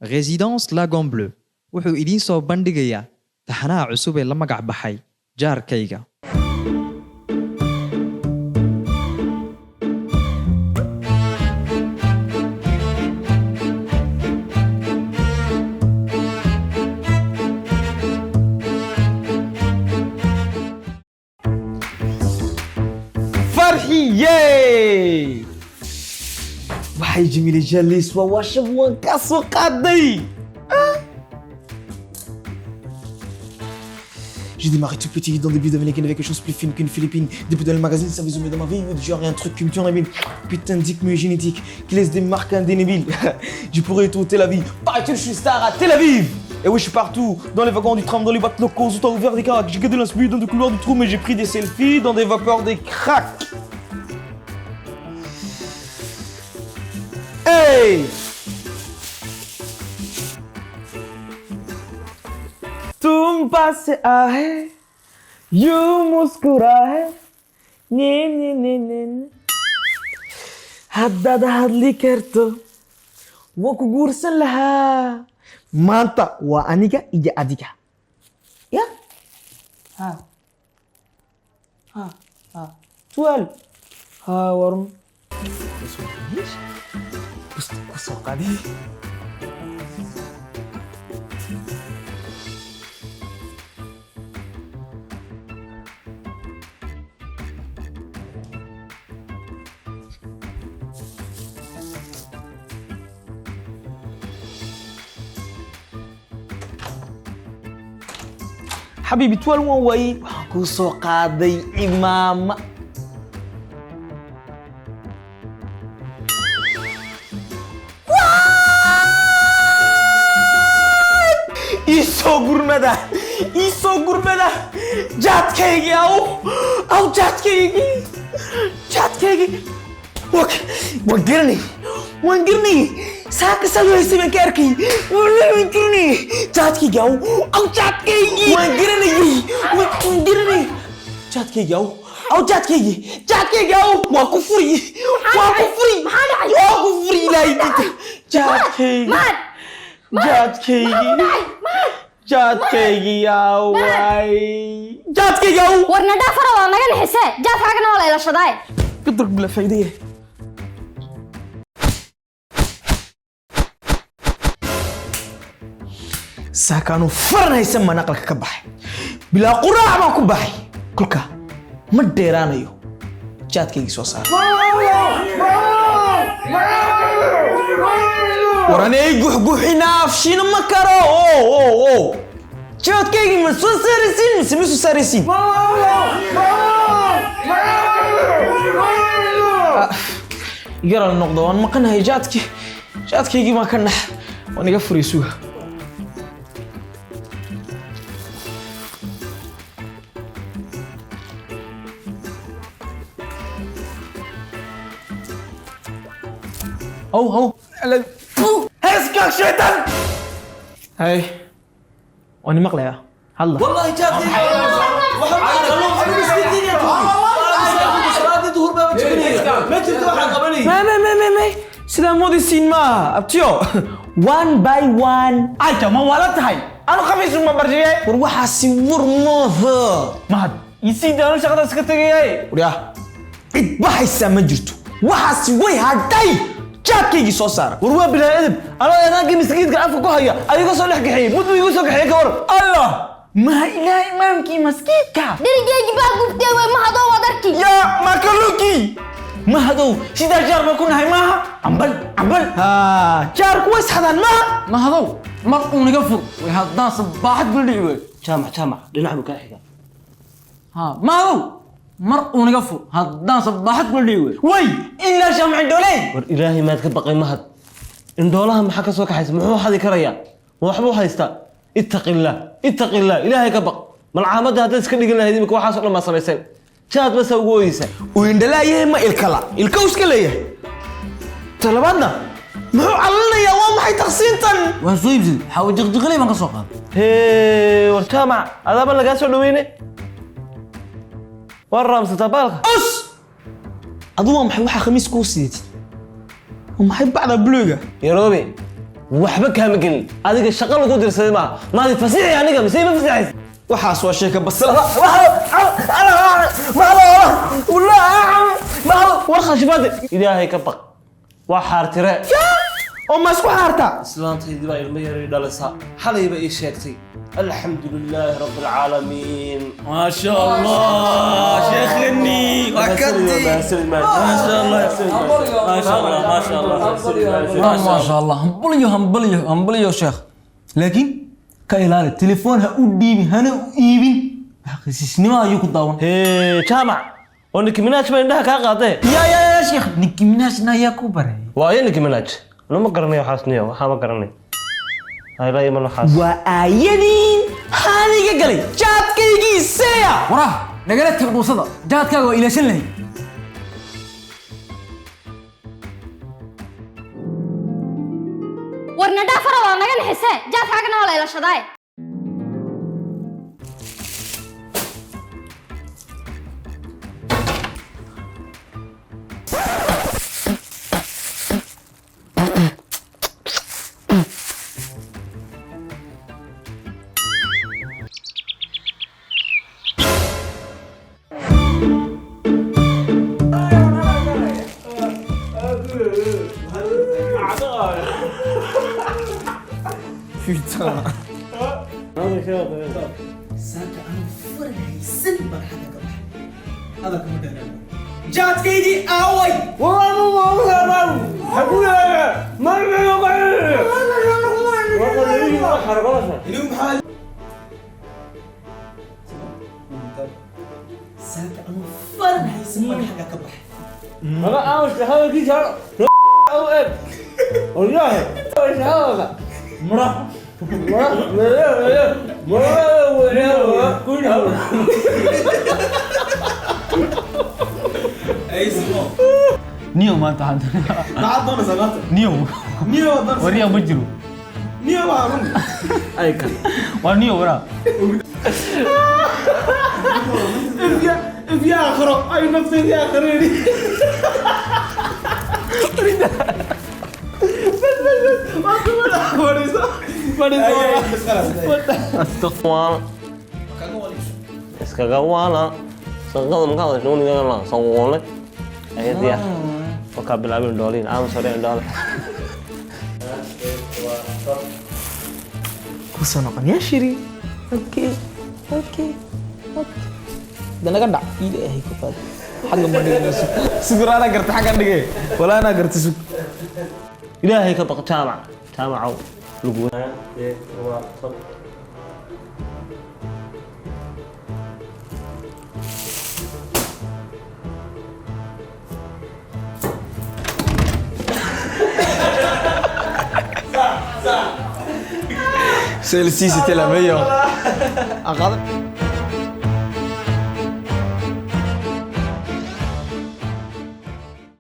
résidence Lagon Bleu wuxuu idiin soo bandhigayaa taxanaha cusub ee la magac baxay jaarkayga. فرحية waxay jimile jalis waa washab waan ka soo qaaday. J'ai démarré tout petit dans des buts américains avec quelque chose plus fine qu'une Philippine. Depuis dans le magazine, ça faisait dans ma vie, genre un truc qui me tient la ville. Putain de mais génétique qui laisse des marques indélébiles. Je pourrais être au Tel Aviv. Paraît-il, je suis star à Tel Aviv. Et oui, je suis partout. Dans les wagons du tram, dans les boîtes locaux, où t'as ouvert des caracs. J'ai gardé l'inspi dans des couloirs du trou, mais j'ai pris des selfies dans des vapeurs des cracks. Hey! तुम पास आए यूं मुस्कुराए नी नी नी नी هدد هدلي كرتو وكجور سلها مانتا وانيكا إجا أديكا يا ها سؤال ها ورم بس كسوق دي حبيبي توال وين كسوق دي إمام Iso gurmada jaad kaygi aw jaad kaygi waan garnay saaka salwaysi baan ka arkay waan garnay jaad kaygi aw jaad kaygi waan garanay jaad kaygi aw jaad kaygi waa ku furi ilaahay jaad kaygi jaadkaygi yaaway jaadkaygi yaw warna dhaafara waa naga nixisee jaadkaagana waa la ilashadaay qadar bila faa'iidaye saakaanu faranaysan maan aqalka ka baxay bilaa quraac baan ku baxay kolka ma dheeraanayo jaadkaygi soo saar وراني قحقحنا فشينا ما كارو جات كيجي من سو سارسين سميسو سارسين يقرا النقطة وان ما كان هي جات كيجي ما كان وانا قفر يسوها أو هسكك شيطان هاي واني مقلع هلا والله جاتني محمد الله مسكين يا صلاه الظهر ما جبت واحد قبلي ما سلام مودي سينما ابتيو 1 باي 1 ايتا ما ولدت هاي انا خميس ما برجي وروح سيور ما يسيد انا شغله سكتغي وريا بحيسا ما جرتو وحاسي وي هداي jaadkaygi soo saar warwaa bilaa edeb anoo eedaanka miskiidka afka ku haya adiga soo dhex gaxiyay muddo igu soo gaxiyay ka war allah ma ilaahay imaamkii miskiidka dirigeygi baa guftay way ma hadow wadarki ya makaluki ma hadow sida jaar ma ku nahay maaha ambal ha jaar ku wasxadan ma hadow mar uu naga fur way haddaan sabaaxad guldi way jaamac dhinacu ka xiga ha ma hadow mar uu naga fur haddaan sabaaxad guldi way إلا شمع الدولين war ilaahay maad ka baqay mahad indhoolaha maxaa ka soo kaxaysa muxuu xadi karayaa waxbuu haystaa ittaqillah ilaahay ka baq malcaamada hadda iska dhigin lahayd imika waxaas oo dhan ma samayseen jaad bas ugu ooyisa uu indhalaayahay ma ilka iska leeyahay talabaadna muxuu calanayaa waa maxay taqsiintan waan soo iibsaday xaw jiqjiqlay baan ka soo qaaday hee war jaamac adaaba lagaa soo dhaweyne war raamsata baalka أدوم محي وحا خميس كوسيت ومحي بعد بلوغا يا روبي waxba kaama gelin adiga shaqo lagu dirsaday ma maadi fasixi aniga mise ma fasixays waxaas waa sheeka basal war khashbad ilaahay ka baq waa xaartire oo ma isku xaarta islaantaydii baa ilmo yar dhalasa xalayba ii sheegtay alxamdulilaahi rabbil caalamiin ما شاء الله شيخني وكدي ما شاء الله ما شاء الله ما شاء الله ما شاء الله همبليو شيخ لكن كايلال التليفون هأوديبي هنا إيبين حسسني ما يكون داون hee jaamac oo Nicki Minaj ma indhaha kaa qaatay يا شيخ نيكي مناش نايا كوبر waayo Nicki Minaj anuu ma garanayo waxaasniyo waxaa ma garanay ayla iman waxaas وآيدين هذه قالي جات كيجي سيا وراه نقلت القوصة جات كاغو إلى شنلهي warna dhaafara waa naga naxisee jaadkaagana waa la ilashadaay جات كيجي اوي نيو ما انت حد نيو وريا مجرو ونيو ورا في اخره اي نفسي في اخرين iskaga waala shaqada markaa shaqada la soo waalay ayadiya waxa bilaabay doolin aan soo dheen dool كوسنا قنيا شيري اوكي اوكي ده انا قدع ايدي هي كفاد حاجه ما دغيس سغر انا قرت حاجه دغي ولا انا قرت سغ ilaahay ka baq jaamacow lagu Celle-ci c'était la meilleure.